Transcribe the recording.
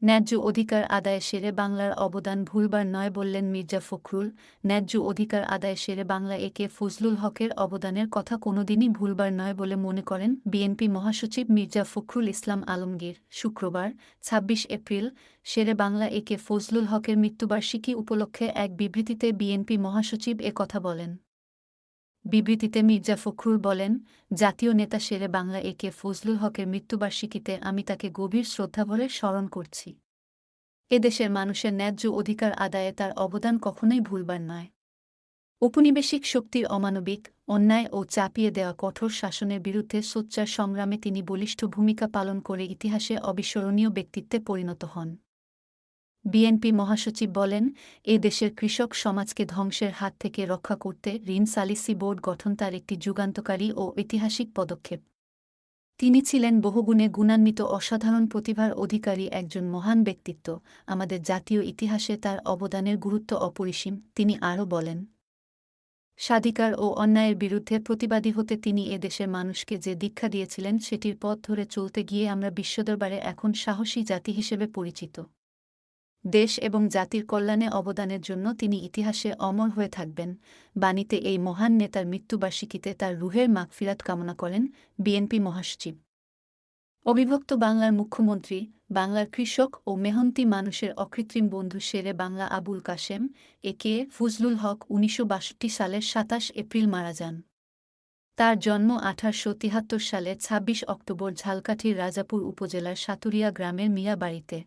ন্যায্য অধিকার আদায়ে শেরে বাংলার অবদান ভুলবার নয় বললেন মির্জা ফখরুল। ন্যায্য অধিকার আদায়ে শেরে বাংলা একে ফজলুল হকের অবদানের কথা কোনোদিনই ভুলবার নয় বলে মনে করেন বিএনপি মহাসচিব মির্জা ফখরুল ইসলাম আলমগীর। শুক্রবার ২৬ এপ্রিল শেরে বাংলা একে ফজলুল হকের মৃত্যুবার্ষিকী উপলক্ষে এক বিবৃতিতে বিএনপি মহাসচিব এ কথা বলেন। বিবৃতিতে মির্জা ফখরুল বলেন, জাতীয় নেতা শেরে বাংলা একে ফজলুল হকের মৃত্যুবার্ষিকীতে আমি তাকে গভীর শ্রদ্ধাভরে স্মরণ করছি। এদেশের মানুষের ন্যায্য অধিকার আদায়ে তার অবদান কখনোই ভুলবার নয়। ঔপনিবেশিক শক্তির অমানবিক, অন্যায় ও চাপিয়ে দেওয়া কঠোর শাসনের বিরুদ্ধে সোচ্চার সংগ্রামে তিনি বলিষ্ঠ ভূমিকা পালন করে ইতিহাসে অবিস্মরণীয় ব্যক্তিত্বে পরিণত হন। বিএনপি মহাসচিব বলেন, এ দেশের কৃষক সমাজকে ধ্বংসের হাত থেকে রক্ষা করতে ঋণ সালিসি বোর্ড গঠন তার একটি যুগান্তকারী ও ঐতিহাসিক পদক্ষেপ। তিনি ছিলেন বহুগুণে গুণান্বিত অসাধারণ প্রতিভার অধিকারী একজন মহান ব্যক্তিত্ব। আমাদের জাতীয় ইতিহাসে তার অবদানের গুরুত্ব অপরিসীম। তিনি আরও বলেন, স্বাধিকার ও অন্যায়ের বিরুদ্ধে প্রতিবাদী হতে তিনি এ দেশের মানুষকে যে দীক্ষা দিয়েছিলেন সেটির পথ ধরে চলতে গিয়ে আমরা বিশ্বদরবারে এখন সাহসী জাতি হিসেবে পরিচিত। দেশ এবং জাতির কল্যাণে অবদানের জন্য তিনি ইতিহাসে অমর হয়ে থাকবেন। বাণীতে এই মহান নেতার মৃত্যুবার্ষিকীতে তার রুহের মাগফিরাত কামনা করেন বিএনপি মহাসচিব। অবিভক্ত বাংলার মুখ্যমন্ত্রী, বাংলার কৃষক ও মেহনতি মানুষের অকৃত্রিম বন্ধু শেরে বাংলা আবুল কাশেম একে ফজলুল হক ১৯৬২ সালের ২৭ এপ্রিল মারা যান। তার জন্ম ১৮৭৩ সালের ২৬ অক্টোবর ঝালকাঠির রাজাপুর উপজেলার সাতুরিয়া গ্রামের মিয়া বাড়িতে।